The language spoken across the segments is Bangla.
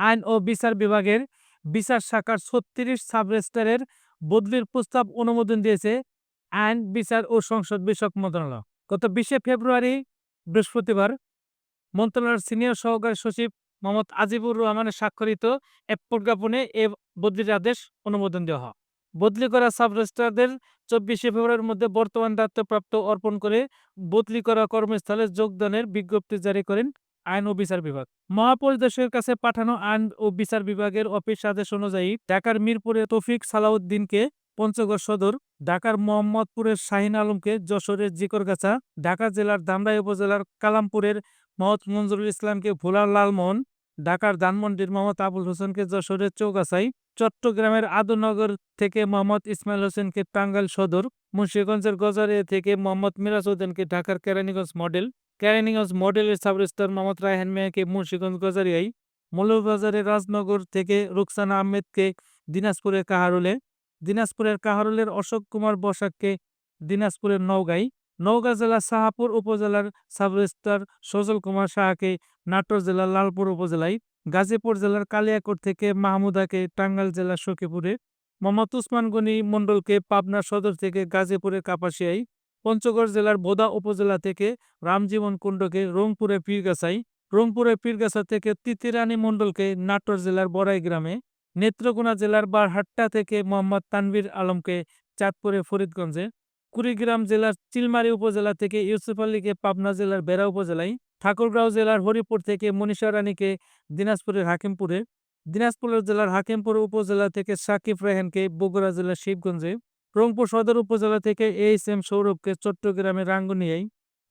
আইন ও বিচার বিভাগের বিচার শাখার ৩৬ সাব রেজিস্ট্রারের বদলির প্রস্তাব অনুমোদন দিয়েছে আইন, বিচার ও সংসদ বিষয়ক মন্ত্রণালয়। গত ২০শে ফেব্রুয়ারি বৃহস্পতিবার মন্ত্রণালয়ের সিনিয়র সহকারী সচিব মোহাম্মদ আজিবুর রহমানের স্বাক্ষরিত এক প্রজ্ঞাপনে এ বদলির আদেশ অনুমোদন দেওয়া হয়। বদলি করা সাব রেজিস্ট্রারদের ২৪শে ফেব্রুয়ারির মধ্যে বর্তমান দায়িত্বপ্রাপ্ত অর্পণ করে বদলি করা কর্মস্থলে যোগদানের বিজ্ঞপ্তি জারি করেন আইন ও বিচার বিভাগ। মহাপরিদর্শকের কাছে পাঠানো আইন ও বিচার বিভাগের অফিস আদেশ অনুযায়ী ঢাকার মিরপুরে তৌফিক সালাউদ্দিনকে পঞ্চগড় সদর, ঢাকার মোহাম্মদপুরের শাহিন আলমকে যশোরের জিকরগাছা, ঢাকা জেলার ধামরাই উপজেলার কালামপুরের মোহাম্মদ মঞ্জুরুল ইসলামকে ভোলার লালমোহন, ঢাকার ধানমন্ডির মোহাম্মদ আবুল হোসেনকে যশোরের চৌগাছাই, চট্টগ্রামের আদুনগর থেকে মোহাম্মদ ইসমাইল হোসেনকে টাঙ্গাইল সদর, মুন্সিগঞ্জের গজারিয়া থেকে মোহাম্মদ মিরাজ উদ্দিনকে ঢাকার কেরানীগঞ্জ মডেলের সাব রেজিস্ট্রার মোহাম্মদ রায়হান মিয়াকে মুন্সিগঞ্জ গজারিয়ায়, মৌলভীবাজারের রাজনগর থেকে রুকসানা আহমেদকে দিনাজপুরের কাহারোলের অশোক কুমার বসাককে দিনাজপুরের নওগাঁ জেলার সাহাপুর উপজেলার সাব রেজিস্ট্রার সজল কুমার সাহাকে নাটোর জেলার লালপুর উপজেলায়, গাজীপুর জেলার কালিয়াকৈর থেকে মাহমুদাকে টাঙ্গাইল জেলার সখীপুরে, মোহাম্মদ উসমান গনি মণ্ডলকে পাবনা সদর থেকে গাজীপুরের কাপাসিয়ায়, পঞ্চগড় জেলার বোদা উপজেলা থেকে রামজীবন কুণ্ডকে রংপুরের পীরগাছা থেকে তিতিরানী মণ্ডলকে নাটোর জেলার বড়াই গ্রামে, নেত্রকোনা জেলার বারহাট্টা থেকে মোহাম্মদ তানভীর আলমকে চাঁদপুরের ফরিদগঞ্জে, কুড়িগ্রাম জেলার চিলমারী উপজেলা থেকে ইউসুফ আলীকে পাবনা জেলার বেড়া উপজেলায়, ঠাকুরগাঁও জেলার হরিপুর থেকে মনীষা রানীকে দিনাজপুর জেলার হাকিমপুর উপজেলা থেকে সাকিব রায়হানকে বগুড়া জেলার শিবগঞ্জে, রংপুর সদর উপজেলা থেকে এইচ.এম. সৌরভকে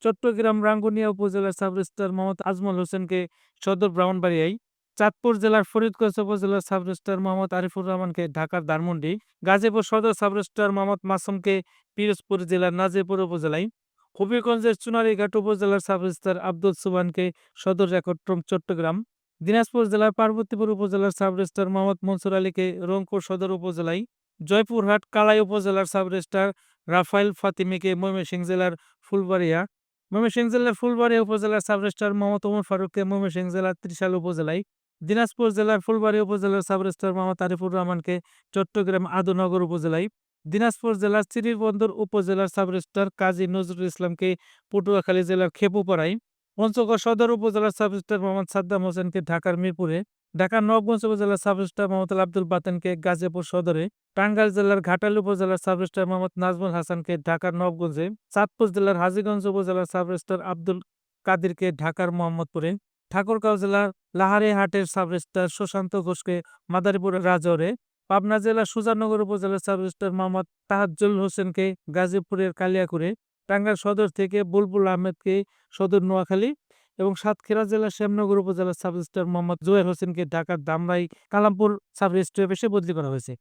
চট্টগ্রাম রাঙ্গুনিয়া উপজেলার সাব রেজিস্ট্রার মোহাম্মদ আজমল হোসেনকে সদর ব্রাহ্মণবাড়িয়ায়, চাঁদপুর জেলার ফরিদগঞ্জ উপজেলার সাব রেজিস্ট্রার মোহাম্মদ আরিফুর রহমানকে ঢাকার ধানমন্ডি, গাজীপুর সদর সাব রেজিস্ট্রার মোহাম্মদ মাসুমকে পিরোজপুর জেলার নাজিরপুর উপজেলায়, হবিগঞ্জের চুনারীঘাট উপজেলার সাব রেজিস্ট্রার আব্দুল সুবহানকে সদর রেকর্ডরুম চট্টগ্রাম, দিনাজপুর জেলার পার্বতীপুর উপজেলার সাব রেজিস্ট্রার মোহাম্মদ মনসুর আলীকে রংপুর সদর উপজেলায়, জয়পুরহাট কালাই উপজেলার সাব রেজিস্ট্রার রাফায়েল ফাতিমিকে ময়মনসিংহ জেলার ফুলবাড়িয়া উপজেলার সাব রেজিস্ট্রার মোহাম্মদ ওমর ফারুককে ময়মনসিংহ জেলার ত্রিশাল উপজেলায়, দিনাজপুর জেলার ফুলবাড়িয়া উপজেলার সাব রেজিস্ট্রার মোহাম্মদ আরিফুর রহমানকে চট্টগ্রাম আদুনগর উপজেলায়, দিনাজপুর জেলার চিরিরবন্দর উপজেলার সাব রেজিস্ট্রার কাজী নজরুল ইসলামকে পটুয়াখালী জেলার খেপুপাড়ায়, পঞ্চগড় সদর উপজেলার সাব রেজিস্ট্রার মোহাম্মদ সাদ্দাম হোসেনকে ঢাকার মিরপুরে, ঢাকার নবাবগঞ্জ উপজেলার সাব রেজিস্ট্রার মোহাম্মদ আব্দুল বাতেনকে গাজীপুর সদরে, টাঙ্গাইল জেলার ঘাটাইল উপজেলার সাব রেজিস্ট্রার মোহাম্মদ নাজমুল হাসানকে ঢাকার নবাবগঞ্জে, চাঁদপুর জেলার হাজীগঞ্জ উপজেলার সাব রেজিস্ট্রার আব্দুল কাদিরকে ঢাকার মোহাম্মদপুরে, ঠাকুরগাঁও জেলার লাহারীহাটের সাব রেজিস্ট্রার সুশান্ত ঘোষকে মাদারীপুরের রাজৌরে, পাবনা জেলার সুজানগর উপজেলার সাব রেজিস্ট্রার মোহাম্মদ তাহাজ্জুল হোসেনকে গাজীপুরের কালিয়াকুরে, টাঙ্গাইল সদর থেকে বুলবুল আহমেদকে সদর নোয়াখালী এবং সাতক্ষীরা জেলার শ্যামনগর উপজেলার সাব রেজিস্ট্রার মোহাম্মদ জুয়েল হোসেনকে ঢাকার ধামরাই কালামপুর সাব রেজিস্ট্রি অফিসে বদলি করা হয়েছে।